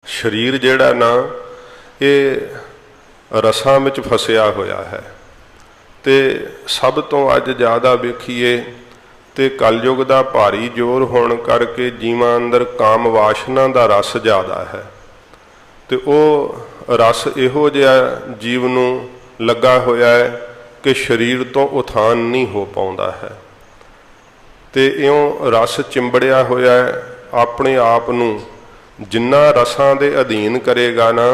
शरीर जिहड़ा ना ये रसां विच फसिया होया है। तो सब तो अज ज़्यादा वेखीए तो कलयुग का भारी जोर होने करके जीवां अंदर काम वासना का रस ज़्यादा है। तो वो रस इहो जिहा जीव नूं लगा होया है कि शरीर तो उत्थान नहीं हो पाउंदा है। तो इउं रस चिंबड़िया होया है, अपने आप नूं जिन्ना रसां दे अधीन करेगा ना,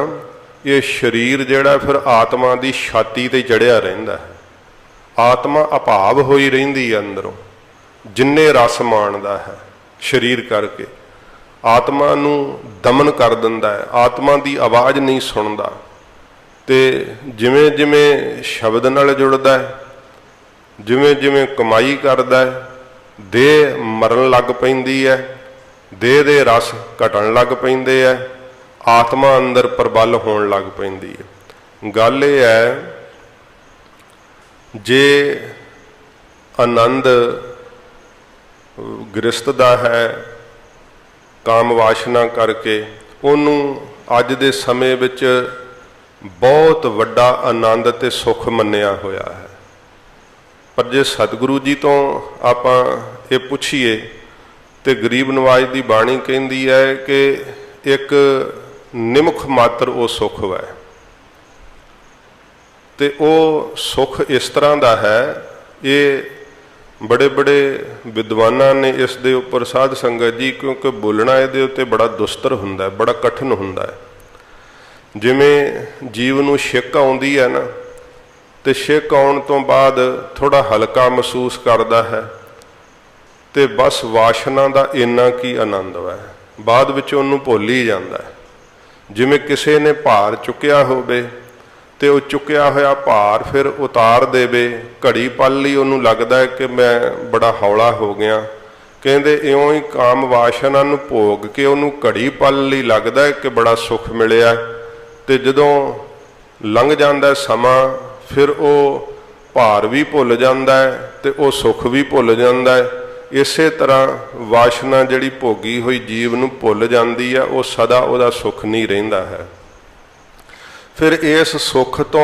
ये शरीर जिहड़ा फिर आत्मा की छाती ते चढ़िया रहिंदा है। आत्मा अभाव होई रहिंदी है अंदरों, जिन्ने रस माणदा है शरीर करके आत्मा नूं दमन कर दिंदा है, आत्मा की आवाज़ नहीं सुनदा। तो जिवें जिवें शब्द नाल जुड़दा है, जिवें जिवें कमाई करदा है, देह मरन लग पैंदी है, देह दे रस घटन लग पैंदे है, आत्मा अंदर प्रबल होण लग पैंदी है। गल ये है, जे आनंद गृहस्थ दा है काम वासना करके, उन्होंने अज दे समय विच बहुत वड्डा आनंद ते सुख मन्निया होया है। पर जे सतगुरु जी तो आपां ये पुछीए तो गरीब नवाज की बाणी कहती है कि एक निमख मात्र वो सुख है। तो वो सुख इस तरह का है, ये बड़े बड़े विद्वाना ने इस दे उपर साध संगत जी, क्योंकि बोलना ये उत्ते बड़ा दुस्तर हुंदा है, बड़ा कठिन हुंदा है। जिमें जीव नूं छिक आउंदी है ना, तो छिक आउण तो बाद थोड़ा हल्का महसूस करता है, तो बस वासना का इन्ना की आनंद है, बाद विच उहनूं भुल ही जाता है। जिमें किसी ने भार चुकिया होवे तो वह चुकिया होया भार फिर उतार देवे, घड़ी पल ही उन्होंने लगता है कि मैं बड़ा हौला हो गया। कहते इउं ही काम वासना नूं भोग के उन्होंने घड़ी पल ही लगता है कि बड़ा सुख मिलिया। तो जदों लंघ जाता समा फिर वो भार भी भुल जाता है, तो वह सुख भी भुल जाता है। इस तरह वासना जिहड़ी भोगी हुई जीव नूं भुल जाती है, वो सदा उहदा सुख नहीं रहिंदा है। फिर इस सुख तो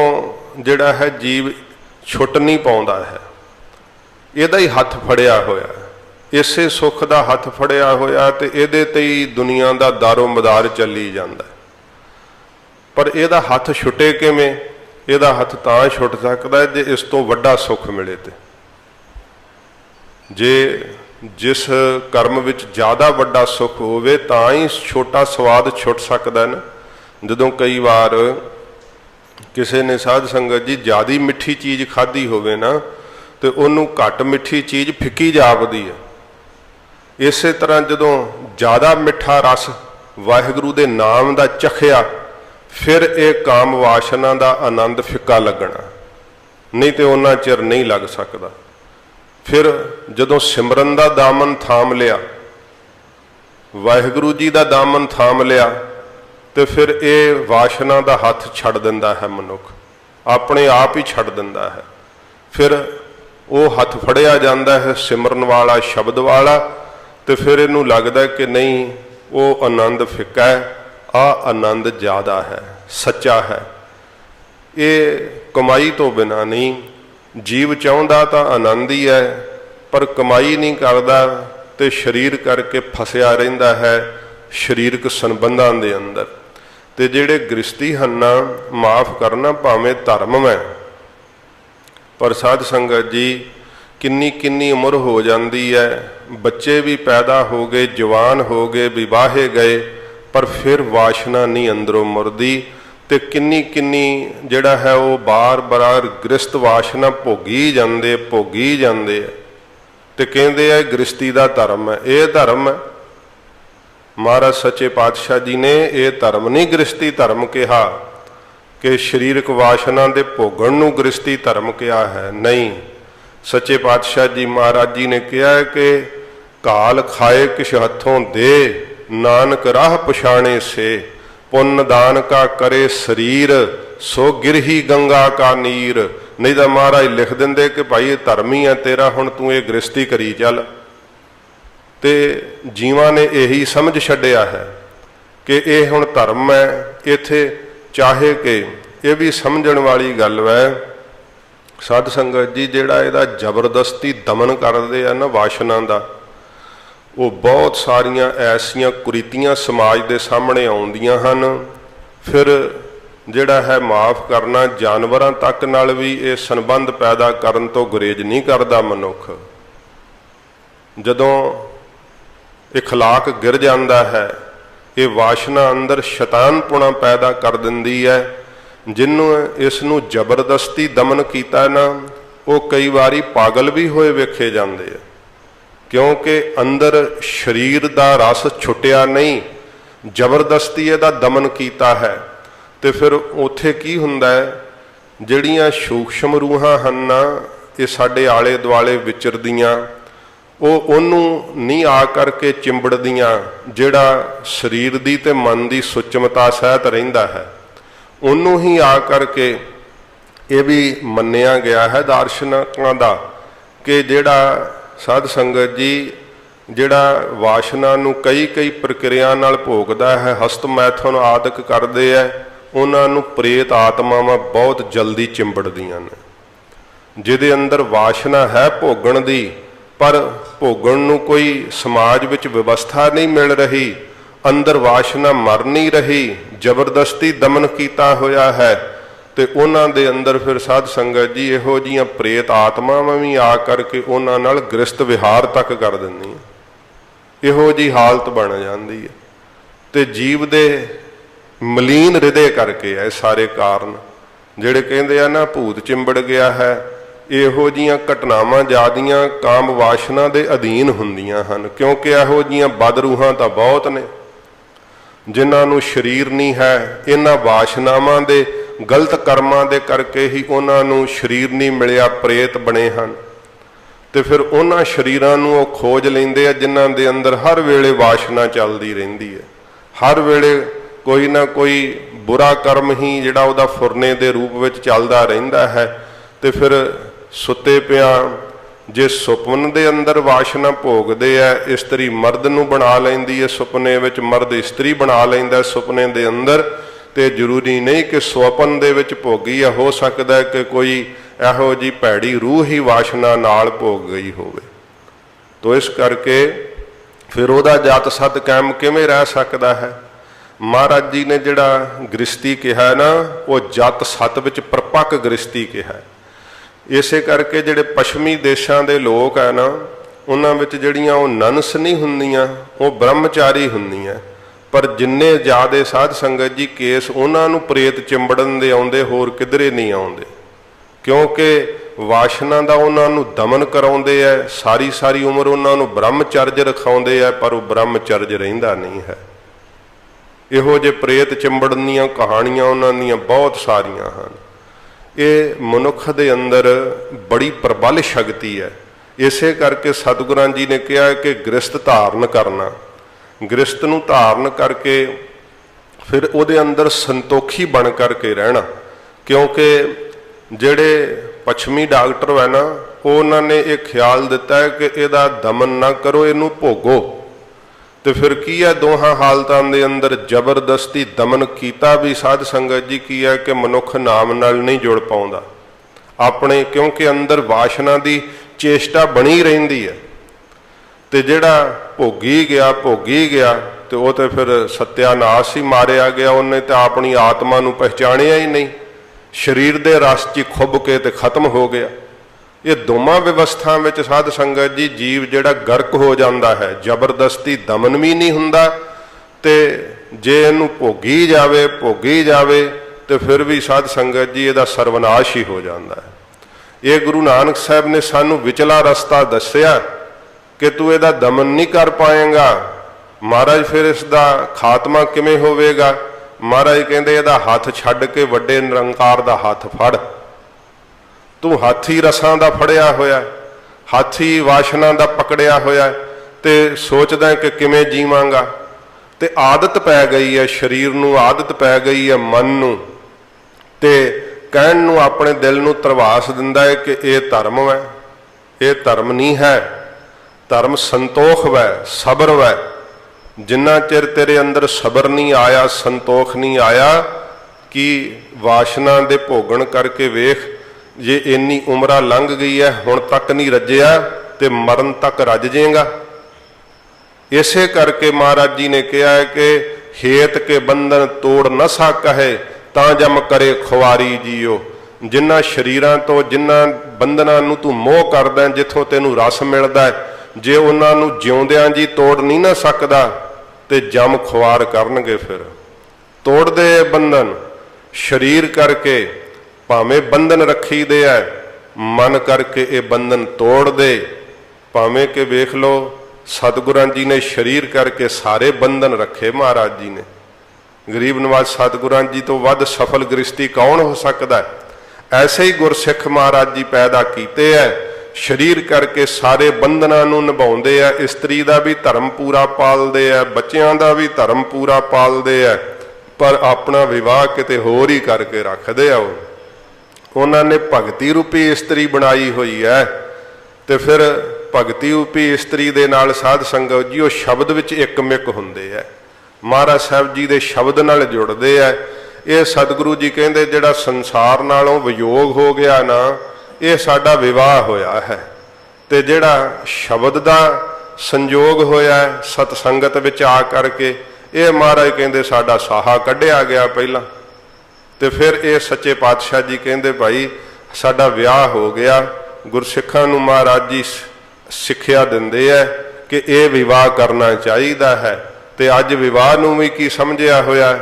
जिहड़ा है जीव छुट नहीं पाउंदा है, इहदा ही हथ फड़िया होया, इसे सुख का हथ फड़िया होया, तो इहदे ते ही दुनिया का दारो मदार चली जाता है। पर इहदा हथ छुटे किवें? इहदा हथ तां छुट सकदा है जे इस तो वड्डा सुख मिले। तो जे जिस कर्म विच ज़्यादा वड्डा सुख होवे तां ही छोटा स्वाद छुट सकदा है ना। जदों कई बार किसी ने साध संगत जी ज़्यादा मिठी चीज़ खाधी होवे ना, तो उन्होंने घट मिठी चीज़ फिक्की जापदी है। इस तरह जदों ज़्यादा मिठा रस वाहिगुरू दे नाम दा चखिया, फिर एक काम वासना का आनंद फिक्का लगना, नहीं तो उन्ना चिर नहीं लग सकता। फिर जदों सिमरन का दामन थाम लिया, वाहिगुरू जी का दामन थाम लिया, तो फिर ये वासना का हथ छड़ दिंदा है मनुख, अपने आप ही छड़ दिंदा है। फिर वो हथ फड़िया जाता है सिमरन वाला, शब्द वाला, तो फिर इनू लगता है कि नहीं वो आनंद फिक्का है, आ आनंद ज़्यादा है, सच्चा है। ये कमाई तो बिना नहीं, जीव चाहुंदा तो आनंद ही है, पर कमाई नहीं करता तो शरीर करके फसिया रहिंदा है शरीरक संबंधां दे अंदर। तो जिहड़े गृहस्थी हन्ना माफ़ करना भावें धर्म है, पर साध संगत जी किन्नी किन्नी उम्र हो जाती है, बच्चे भी पैदा हो गए, जवान हो गए, विवाहे गए, पर फिर वासना नहीं अंदरों मुरदी। तो किन्नी किन्नी जिहड़ा है वो बार बार गृहस्थ वासना भोगी जाते है। तो कहते हैं गृहस्थी का धर्म है, ये धर्म है। महाराज सच्चे पातशाह जी ने यह धर्म नहीं गृहस्थी धर्म कहा कि शरीरक वासना के भोगण नूं गृहस्थी धर्म कहा है, नहीं। सच्चे पातशाह जी महाराज जी ने कहा है कि काल खाए किश हथों दे, नानक राह पछाणे से, पुण्य दान का करे शरीर, सो गिरही गंगा का नीर। नहीं तो महाराज लिख देंगे कि भाई ये धर्म ही है तेरा, हुण तू ये गृहस्थी करी चल। तो जीवां ने यही समझ छड्डिया है कि ये हुण धर्म है। इत्थे चाहे कि ये भी समझण वाली गल है साध संगत जी, जिहड़ा इहदा जबरदस्ती दमन करदे आ ना वासना दा, वो बहुत सारियां ऐसियां कुरीतियां समाज दे सामने आउंदियां हन। फिर जिहड़ा है माफ़ करना, जानवरां तक नाल भी ये संबंध पैदा करन तो गुरेज नहीं करदा मनुख। जदों इखलाक गिर जाता है, ये वासना अंदर शैतानपुणा पैदा कर दिंदी है। जिन्हों इसनूं जबरदस्ती दमन किया ना, वो कई बारी पागल भी होए वेखे जाते हैं, क्योंकि अंदर शरीर का रस छुटिया नहीं, जबरदस्ती इहदा दमन किया है। तो फिर उत्थे की हुंदा है, जिहड़ियां सूक्ष्म रूहां हन ना, ये साडे आले दुआले विचरदियां, वो उन्हों नहीं आ करके चिंबड़दियां, जिहड़ा शरीर दी ते मन की सुचमता सहित रहिंदा है, उन्हों ही आ करके। ये भी मन्निया गया है दार्शनिकों का कि जिहड़ा साध संगत जी जिहड़ा वासना नूं कई कई प्रक्रिया नाल भोगदा है, हस्त मैथुन आदਿਕ करदे है, उन्हां नूं प्रेत आत्मावां बहुत जल्दी चिंबड़दियां ने। जिहदे अंदर वासना है भोगण दी, पर भोगण नूं कोई समाज विच व्यवस्था नहीं मिल रही, अंदर वासना मर नहीं रही, जबरदस्ती दमन किया होया है, तो उन्हां दे अंदर फिर साध संगत जी इहो जिहियां प्रेत आत्मावां भी आ करके उन्हां नाल गृहस्थ विहार तक कर दिंदियां। इहो जी हालत बन जाती है। तो जीव दे मलीन हृदय करके है सारे कारण। जिहड़े कहंदे आ ना भूत चिंबड़ गया है, इहो जिहियां घटनावां ज़्यादियां काम वासना दे अधीन हुंदियां हन, क्योंकि इहो जिहियां बदरूहां तां बहुत ने जिन्हां नूं शरीर नहीं है। इन्हां वासनावां दे गलत कर्मां दे करके ही उन्हां नूं शरीर नहीं मिलिया, प्रेत बने हैं। तो फिर उन्हां शरीरां नूं वो खोज लैंदे आ जिन्हां दे अंदर हर वेले वासना चलदी रहिंदी है, हर वेले कोई ना कोई बुरा कर्म ही जिहड़ा उहदा फुरने दे रूप विच चलदा रहिंदा है। तो फिर सुते पिया जे सुपन दे अंदर वासना भोगदे है, इस्तरी मर्द नूं बना लैंदी है, सुपने विच मर्द इस्तरी बना लैंदा सुपने दे अंदर। तो जरूरी नहीं कि सुपन दे विच भोगी है, हो सकता है कि कोई इहो जी भैड़ी रूह ही वासना नाल भोग गई होवे। तो इस करके फिर उहदा जात सत कायम किवें रह सकता है। महाराज जी ने जिहड़ा गृहस्थी कहा ना, वो जत सत विच परपक गृहस्थी कहा। इसे करके जिहड़े पश्चिमी देशों के लोग है ना, उन्हां विच जिहड़ियां वो ननस नहीं हुंदियां, वो ब्रह्मचारी हुंदियां। पर जिन्ने ज़्यादा साध संगत जी केस उन्हां नूं प्रेत चिंबड़न दे आउंदे, होर किधरे नहीं आउंदे, क्योंकि वासना का उन्हां नूं दमन कराउंदे है। सारी सारी उम्र उन्हां नूं ब्रह्मचर्ज रखाउंदे है, पर वो ब्रह्मचर्ज रहिंदा नहीं है। इहो जे प्रेत चिंबड़न दीयां कहानियां उन्हां दीयां बहुत सारियां हन। ये मनुख दे अंदर बड़ी प्रबल शक्ति है। इसे करके सतगुरां जी ने कहा कि गृहस्थ धारण करना, गृहस्थ नूं धारण करके फिर उहदे अंदर संतोखी बन करके रहना। क्योंकि जिहड़े पश्चिमी डॉक्टर है ना, उन्होंने ये ख्याल दिता है कि इहदा दमन ना करो, इनू भोगो। तो फिर की है, दोहां हालतां दे अंदर जबरदस्ती दमन किया भी साध संगत जी की है कि मनुख नाम नाल नहीं जुड़ पाउंदा अपने, क्योंकि अंदर वासना की चेष्टा बनी रहिंदी है। तो जिहड़ा भोगी गया तो वो तो फिर सत्यानाश ही मारिया गया, उन्हें तो अपनी आत्मा नूं पहचानिया ही नहीं, शरीर दे रस च खुब के तो खत्म हो गया। ये दोवां व्यवस्था में साध संगत जी जीव जिहड़ा गर्क हो जाता है, जबरदस्ती दमन भी नहीं हुंदा। ते जे इनू भोगी जावे तो फिर भी साध संगत जी इहदा सर्वनाश ही हो जाता है। ये गुरु नानक साहब ने सानू विचला रस्ता दस्या कि तू इहदा दमन नहीं कर पाएगा। महाराज फिर इसका खात्मा किवें होवेगा? महाराज कहते इहदा हथ छड्ड के वड्डे निरंकार दा हथ फड़। तू हाथी रसां दा फड़िया होया, हाथी वासना दा पकड़िया होया, ते सोचदा कि किवें जीवांगा। ते आदत पै गई है, शरीर नूं आदत पै गई है, मन नूं, ते कहण नूं अपने दिल नूं तरवास दिंदा है कि यह धर्म है। यह धर्म नहीं है, धर्म संतोख वै, सबर वै। जिन्ना चिर तेरे अंदर सबर नहीं आया, संतोख नहीं आया कि वासना दे भोगण करके वेख, जे इन्नी उम्र लंघ गई है हुण तक नहीं रजिया ते मरण तक रज जाएगा। इसे करके महाराज जी ने कहा है कि हेत के बंधन तोड़ न सक है तां जम करे खुआरी जियो। जिन्ना शरीरां तो जिन्ना बंधनां नूं तू मोह करदा, जिथों तैनूं रस मिलदा है, जे उन्हां नूं जिउंदियां जी तोड़ नहीं ना सकदा ते जम खुआर करनगे। फिर तोड़ दे बंधन शरीर करके, भावें बंधन रखी दे है मन करके ये बंधन तोड़ दे। भावें के वेख लो सतगुरां जी ने शरीर करके सारे बंधन रखे महाराज जी ने। गरीब नवाज सतगुरां जी तो वध सफल गृहस्थी कौन हो सकता है। ऐसे ही गुरसिख महाराज जी पैदा कीते है, शरीर करके सारे बंधनां नूं निभाउंदे है। इस्त्री दा भी धर्म पूरा पालदे है, बच्चियां दा भी धर्म पूरा पालदे है, पर अपना विवाह किते होर ही करके रखदे आ। उन्होंने भगती रूपी इस्त्री बनाई हुई है, तो फिर भगती रूपी इस्त्री दे नाल साध संगत जी वो शब्द विच एकमिक हुंदे है, महाराज साहब जी दे शब्द नाल जुड़दे है। ये सतगुरु जी कहंदे जिहड़ा संसार नालों वियोग हो गया ना, ये साडा विवाह होया है, ते जिहड़ा शब्द दा संयोग होया सतसंगत विच आ करके, ये महाराज कहंदे साडा साहा कढ़िया गया पहला। तो फिर ये सच्चे पातशाह जी कहंदे भाई साडा विआह हो गया। गुरसिखां नूं महाराज जी सिक्ख्या दिंदे है कि ये विवाह करना चाहिदा है। तो अज विवाह नूं भी की समझिया होया,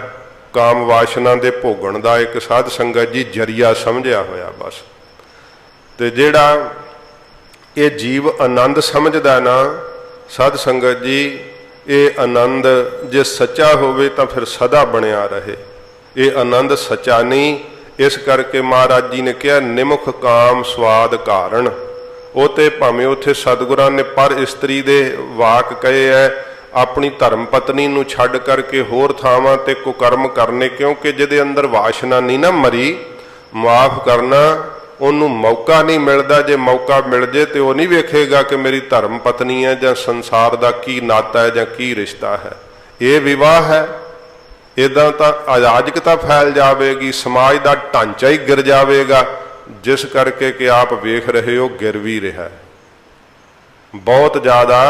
काम वासना दे भोगण दा एक साध संगत जी जरिया समझिया होया बस। तो जिहड़ा ये जीव आनंद समझदा ना साध संगत जी, ये आनंद जे सच्चा होवे तां फिर सदा बनिया रहे। ये आनंद सच्चा नहीं, इस करके महाराज जी ने कहा निमुख काम स्वाद कारण। वो तो भावें उत्थे सतगुरां ने पर इस्त्री दे वाक कहे है, अपनी धर्म पत्नी नूं छड्ड करके होर थावां ते कुकर्म करने, क्योंकि जिहदे अंदर वासना नहीं ना मरी, माफ करना उन्होंने मौका नहीं मिलता। जे मौका मिल जाए तो वह नहीं वेखेगा कि मेरी धर्म पत्नी है जां संसार का की नाता है जां की रिश्ता है। ये विवाह है, इदां तां अराजकता फैल जाएगी, समाज का ढांचा ही गिर जाएगा, जिस करके कि आप वेख रहे हो गिर भी रहा है। बहुत ज़्यादा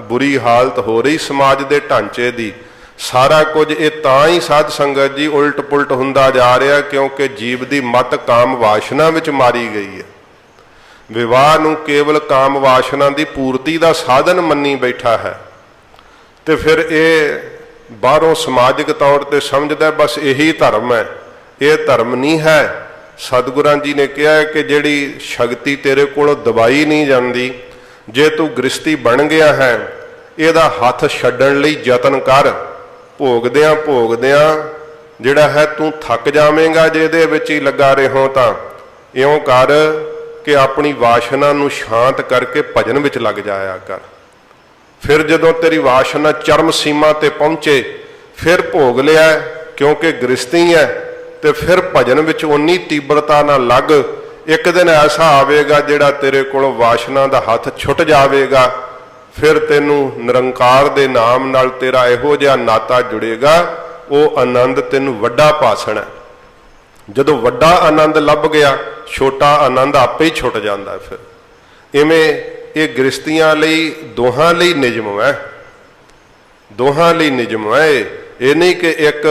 बुरी हालत हो रही समाज के ढांचे की। सारा कुछ ये तां ही साध संगत जी उलट पुलट हुंदा जा रहा, क्योंकि जीव की मत काम वासना विच मारी गई है। विवाह नूं केवल काम वासना की पूर्ति का साधन मनी बैठा है। तो फिर ये बाहरों समाजिक तौर पर समझदा बस यही धर्म है। ये धर्म नहीं है। सतगुरां जी ने कहा है कि जिहड़ी शक्ति तेरे कोलों दबाई नहीं जाती, जे तू गृहस्थी बन गया है, इहदा हथ छड्डण लई यतन कर। भोगदियां भोगदियां जिहड़ा है तू थक जावेंगा, जे इहदे विच ही लगा रहो तां इउं कर कि अपनी वासना नूं शांत करके भजन विच लग जाया कर। फिर जदों तेरी वासना चरम सीमा ते पहुंचे, फिर भोग लिया, क्योंकि गृहस्थी है, तो फिर भजन विच उन्नी तीव्रता नाल लग। एक दिन ऐसा आवेगा जिहड़ा तेरे कोलों वासना दा हथ छुट जावेगा, फिर तेनू निरंकार दे नाम नाल तेरा इहो जिहा नाता जुड़ेगा, वो आनंद तेनू वड्डा भासण है। जदों वड्डा आनंद लभ गया, छोटा आनंद आपे ही छुट जाता। फिर इवें ये गृहस्थियां लई दोहां लई निजम है, दोहां लई निजम है। ये नहीं कि एक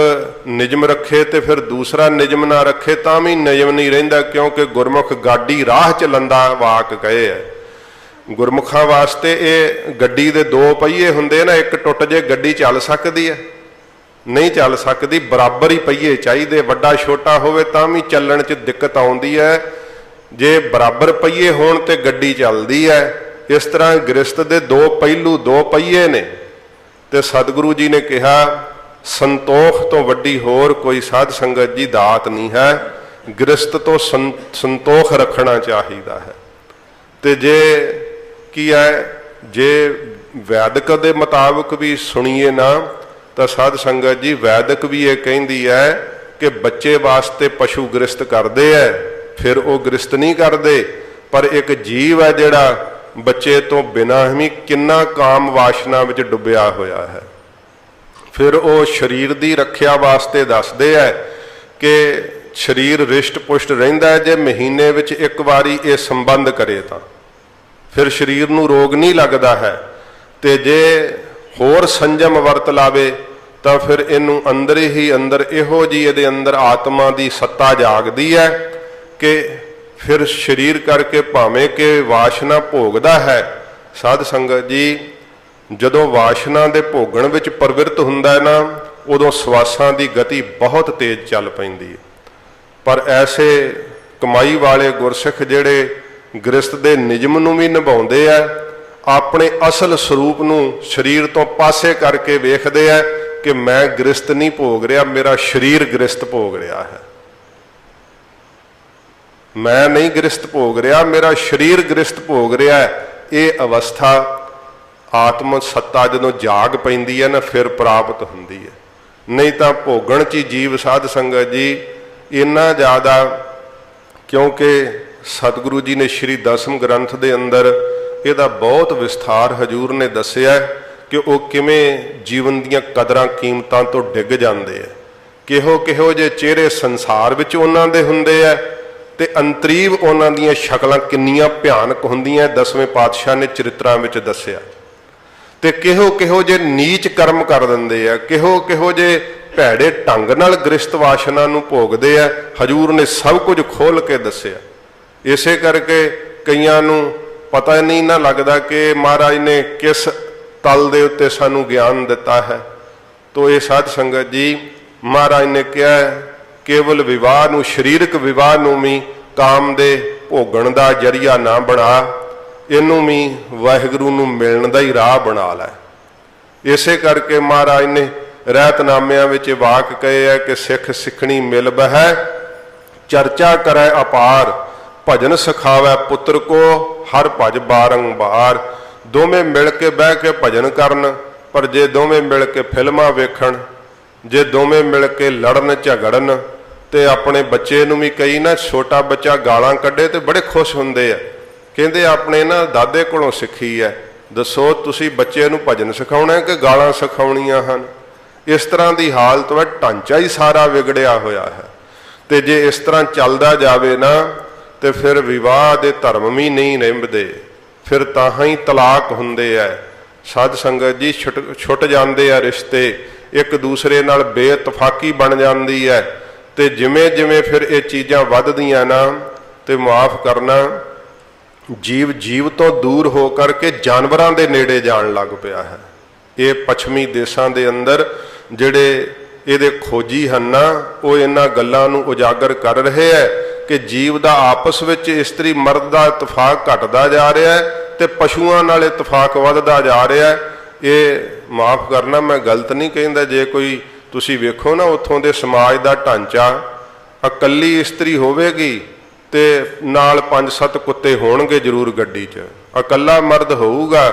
निजम रखे तो फिर दूसरा निजम ना रखे तां भी निजम नहीं रहिंदा, क्योंकि गुरमुख गाड़ी राह चलंदा वाक कहे है। गुरमुखां वास्ते ये गड्डी दे दो पहिए हुंदे ना, एक टुट जे गड्डी चल सकदी है, नहीं चल सकती। बराबर ही पहिए चाहिए, वड्डा छोटा होवे तां भी चलण च दिक्कत आउंदी है। जे बराबर पहिए होण ते गड्डी चलदी है। इस तरह गृहस्थ दे दो पहलू दो पहिए ने। ते सतगुरु जी ने कहा संतोख तो वड्डी होर कोई साध संगत जी दात नहीं है। गृहस्थ तो संतोख रखना चाहिदा है। ते जे की है, जे वैदिक दे मुताबिक भी सुनीए ना, तो साध संगत जी वैदिक भी ये कहती है कि बच्चे वास्ते पशु गृहस्थ करते है, फिर वो गृहस्थ नहीं करते। पर एक जीव है जिहड़ा बच्चे तो बिना ही किन्ना काम वासना विच डुबिया होया है। फिर वो शरीर की रखिया वास्ते दसदे है कि शरीर रिष्ट पुष्ट रहिंदा है जे महीने विच एक वारी ये संबंध करे तो फिर शरीर नूं रोग नहीं लगता है। तो जे होर संजम वरत लावे तो फिर इनू अंदर ही अंदर इहो जी इहदे अंदर आत्मा की सत्ता जागदी है कि फिर शरीर करके भावें कि वासना भोगदा है। साध संगत जी जदों वासना दे भोगण विच प्रवृत्त हुंदा है ना उदों सवासां दी गति बहुत तेज चल पैंदी है। पर ऐसे कमाई वाले गुरसिख जिहड़े गृहस्थ दे निजम नूं भी निभाउंदे है अपने असल स्वरूप नूं शरीर तो पासे करके वेखदे है कि मैं गृहस्थ नहीं भोग रहा, मेरा शरीर गृहस्थ भोग रहा है। मैं नहीं गृहस्थ भोग रहा, मेरा शरीर गृहस्थ भोग रहा है। ये अवस्था आत्म सत्ता जदों जाग पैंदी है ना फिर प्राप्त हुंदी है। नहीं तो भोगण च जीव साध संगत जी इन्ना ज़्यादा, क्योंकि सतगुरु जी ने श्री दसम ग्रंथ के अंदर इसका बहुत विस्तार हजूर ने दसिया कि वो किवें जीवन दीयां कदरां कीमतां तो डिग जाते हैं, किहो किहो जे चेहरे संसार विच उन्हां दे हुंदे है ते अंतरीव उन्हां दीयां शक्लां किन्नियां भयानक हुंदियां। दसवें पातशाह ने चरित्रां विच दसिया। ते किहो किहो जे नीच कर्म कर दिंदे आ, किहो जे भैड़े ढंग नाल गृहस्थ वासना नूं भोगदे आ। हजूर ने सब कुछ खोल के दसिया। इसे करके कईयां नूं पता नहीं ना लगता कि महाराज ने किस तल दे उत्ते सानू ज्ञान दिता है। तो ये साध संगत जी महाराज ने कहा केवल विवाह नूं, शरीरक विवाह नूं भी काम दे भोगण दा जरिया ना बना, इनू भी वाहिगुरू नूं मिलण दा ही राह बना लै। इसे करके महाराज ने रहतनामियां विच वाक कहे है कि सिख सिखणी मिल बहै, चर्चा करे अपार, भजन सिखावे पुत्र को, हर भज बारंबार। दोवें मिल के बह के भजन करन, पर जे दोवें मिल के फिल्मां वेखण, जे दोवें मिल के लड़न झगड़न, तो अपने बच्चे नूं भी कई ना छोटा बच्चा गालां कढे तो बड़े खुश हुंदे आ, कहते अपने ना दादे कोलों सिखी है। दसो तुसी बच्चे नूं भजन सिखाउणा कि गालां सिखाउणियां हन? इस तरह की हालत है, ढांचा ही सारा विगड़िया होया है। तो जे इस तरह चलता जाए ना तो फिर विवाह के धर्म भी नहीं निभदे, फिर तां ही तलाक हुंदे है। साध संगत जी छुट जाते हैं रिश्ते, एक दूसरे नाल बेइतफाकी बन जाती है। तो जिमें जिमें फिर ये चीज़ां वधदियां ना तो माफ़ करना जीव जीव तो दूर हो करके जानवरों के नेड़े जान लग पिया है। ये पश्चिमी देशों के अंदर जिहड़े ये खोजी हैं ना वो इन्हां गल्लां नूं उजागर कर रहे हैं कि जीव का आपस में इस्त्री मर्द का इतफाक घटता जा रहा है तो पशुओं नाल इतफाक वधदा जा रहा है। ये माफ़ करना मैं गलत नहीं कहता, जे कोई तुसी वेखो ना उत्थों दे समाज का ढांचा, अकली इस्त्री होवेगी ते नाल 5-7 कुत्ते होणगे जरूर गड्डी च, अकला मर्द होऊगा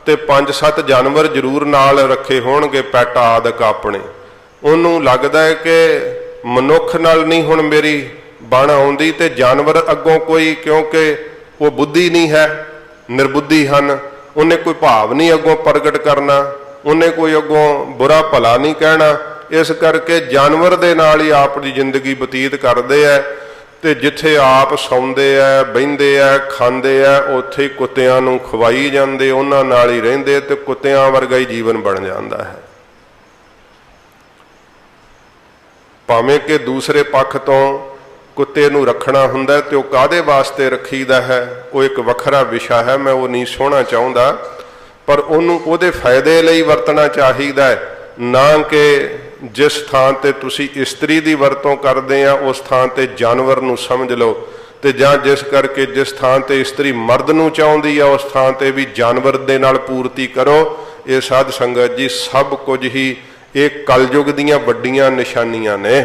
ते 5-7 जानवर जरूर नाल रखे होणगे पैट आदक अपने। उन्होंने लगता है कि मनुख नाल नहीं हुण मेरी बण आउंदी ते जानवर अगों कोई, क्योंकि वो बुद्धि नहीं है, निर्बुद्धि हैं, उन्हें कोई भाव नहीं अगों प्रगट करना, उन्हें कोई अगों बुरा भला नहीं कहना। इस करके जानवर दे नाल ही अपनी जिंदगी बतीत करते हैं। तो जिथे आप सौंदे है, बहिंदे है, खांदे है, उत्थे ही कुत्तियां नूं खवाई जांदे, उन्हां नाल ही रहिंदे ते कुत्तियां वर्गा ही जीवन बन जाता है। भावें कि दूसरे पक्ष तो कुत्ते नूं रखना हुंदा ते ओह काहदे वास्ते रखीदा है, वो एक वखरा विषय है, मैं वो नहीं सोहना चाहुंदा, पर उहनूं उहदे फायदे लई वरतना चाहीदा है, ना कि जिस थां ते तुसी इस्त्री दी वरतों करदे आ उस थां ते जानवर नूं समझ लो, ते जां जिस करके जिस थां ते इस्त्री मर्द नूं चाहुंदी आ उस थां ते भी जानवर दे नाल पूर्ति करो। ये साध संगत जी सब कुछ ही एक कलयुग दीयां वड्डियां निशानियां ने।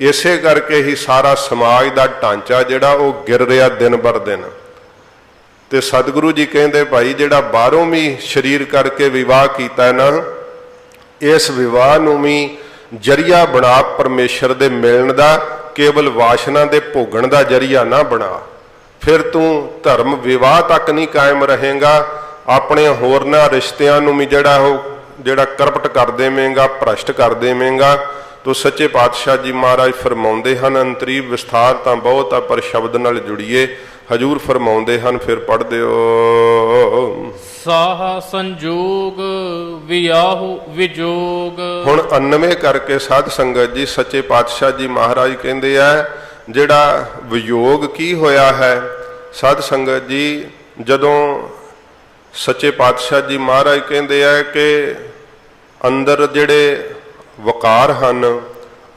इसे करके ही सारा समाज का ढांचा जिहड़ा वो गिर रहा दिन बर दिन। तो सतगुरु जी कहते भाई जिहड़ा बाहरों भी शरीर करके विवाह किया ना, इस विवाह नूं भी जरिया बना परमेश्वर दे मिलण दा, केवल वासना दे भोगण दा जरिया ना बना। फिर तू धर्म विवाह तक नहीं कायम रहेगा, अपने होरना रिश्तियां नूं भी जिहड़ा ਜਿਹੜਾ ਕਰਪਟ ਕਰ ਦੇਵੇਂਗਾ, ਭ੍ਰਸ਼ਟ ਕਰ ਦੇਵੇਂਗਾ। ਤੋ ਸੱਚੇ ਪਾਤਸ਼ਾਹ ਜੀ ਮਹਾਰਾਜ ਫਰਮਾਉਂਦੇ ਹਨ, ਅੰਤਰੀਵ ਵਿਸਥਾਰ ਤਾਂ ਬਹੁਤ ਆ ਪਰ ਸ਼ਬਦ ਨਾਲ ਜੁੜੀਏ। ਹਜੂਰ ਫਰਮਾਉਂਦੇ ਹਨ, ਫਿਰ ਪੜ੍ਹ ਦਿਓ। ਸਾਹਾ ਸੰਜੋਗ ਵਿਆਹੂ ਵਿਜੋਗ। ਹੁਣ 99 ਕਰਕੇ ਸਾਧ ਸੰਗਤ ਜੀ ਸੱਚੇ ਪਾਤਸ਼ਾਹ ਜੀ ਮਹਾਰਾਜ ਕਹਿੰਦੇ ਆ ਜਿਹੜਾ ਵਿਯੋਗ ਕੀ ਹੋਇਆ ਹੈ। ਸਾਧ ਸੰਗਤ ਜੀ ਜਦੋਂ ਸੱਚੇ ਪਾਤਸ਼ਾਹ ਜੀ ਮਹਾਰਾਜ ਕਹਿੰਦੇ ਆ ਕਿ ਅੰਦਰ ਜਿਹੜੇ ਵਕਾਰ ਹਨ,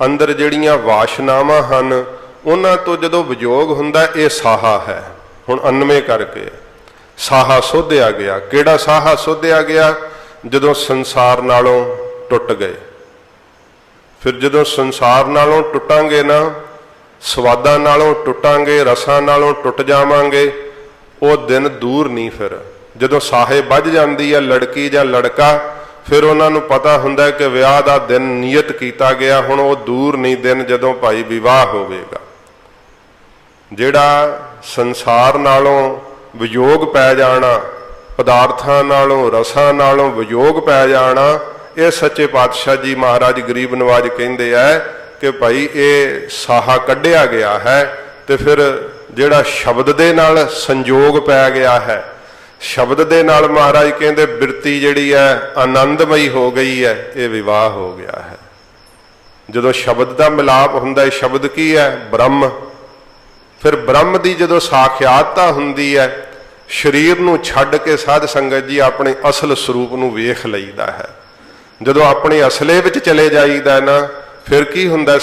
ਅੰਦਰ ਜਿਹੜੀਆਂ ਵਾਸ਼ਨਾਵਾਂ ਹਨ, ਉਹਨਾਂ ਤੋਂ ਜਦੋਂ ਵਿਯੋਗ ਹੁੰਦਾ ਇਹ ਸਾਹਾ ਹੈ। ਹੁਣ 99 ਕਰਕੇ ਸਾਹਾ ਸੋਧਿਆ ਗਿਆ। ਕਿਹੜਾ ਸਾਹਾ ਸੋਧਿਆ ਗਿਆ? ਜਦੋਂ ਸੰਸਾਰ ਨਾਲੋਂ ਟੁੱਟ ਗਏ। ਫਿਰ ਜਦੋਂ ਸੰਸਾਰ ਨਾਲੋਂ ਟੁੱਟਾਂਗੇ ਨਾ, ਸਵਾਦਾਂ ਨਾਲੋਂ ਟੁੱਟਾਂਗੇ, ਰਸਾਂ ਨਾਲੋਂ ਟੁੱਟ ਜਾਵਾਂਗੇ, ਉਹ ਦਿਨ ਦੂਰ ਨਹੀਂ। ਫਿਰ ਜਦੋਂ ਸਾਹੇ ਵੱਜ ਜਾਂਦੀ ਹੈ ਲੜਕੀ ਜਾਂ ਲੜਕਾ, ਫਿਰ ਉਹਨਾਂ ਨੂੰ ਪਤਾ ਹੁੰਦਾ ਕਿ ਵਿਆਹ ਦਾ ਦਿਨ ਨਿਯਤ ਕੀਤਾ ਗਿਆ। ਹੁਣ ਉਹ ਦੂਰ ਨਹੀਂ ਦਿਨ ਜਦੋਂ ਭਾਈ ਵਿਵਾਹ ਹੋਵੇਗਾ। ਜਿਹੜਾ ਸੰਸਾਰ ਨਾਲੋਂ ਵਿਯੋਗ ਪੈ ਜਾਣਾ, ਪਦਾਰਥਾਂ ਨਾਲੋਂ, ਰਸਾਂ ਨਾਲੋਂ ਵਿਯੋਗ ਪੈ ਜਾਣਾ, ਇਹ ਸੱਚੇ ਪਾਤਸ਼ਾਹ ਜੀ ਮਹਾਰਾਜ ਗਰੀਬ ਨਵਾਜ ਕਹਿੰਦੇ ਆ ਕਿ ਭਾਈ ਇਹ ਸਾਹਾ ਕੱਢਿਆ ਗਿਆ ਹੈ। ਤੇ ਫਿਰ ਜਿਹੜਾ ਸ਼ਬਦ ਦੇ ਨਾਲ ਸੰਜੋਗ ਪੈ ਗਿਆ ਹੈ, ਸ਼ਬਦ ਦੇ ਨਾਲ ਮਹਾਰਾਜ ਕਹਿੰਦੇ ਬਿਰਤੀ ਜਿਹੜੀ ਹੈ ਆਨੰਦਮਈ ਹੋ ਗਈ ਹੈ, ਇਹ ਵਿਵਾਹ ਹੋ ਗਿਆ ਹੈ। ਜਦੋਂ ਸ਼ਬਦ ਦਾ ਮਿਲਾਪ ਹੁੰਦਾ ਹੈ, ਸ਼ਬਦ ਕੀ ਹੈ? ਬ੍ਰਹਮ। ਫਿਰ ਬ੍ਰਹਮ ਦੀ ਜਦੋਂ ਸਾਖਿਆਤਤਾ ਹੁੰਦੀ ਹੈ, ਸਰੀਰ ਨੂੰ ਛੱਡ ਕੇ ਸਾਧ ਸੰਗਤ ਜੀ ਆਪਣੇ ਅਸਲ ਸਰੂਪ ਨੂੰ ਵੇਖ ਲਈਦਾ ਹੈ। ਜਦੋਂ ਆਪਣੇ ਅਸਲੇ ਵਿੱਚ ਚਲੇ ਜਾਈਦਾ ਨਾ, ਫਿਰ ਕੀ ਹੁੰਦਾ?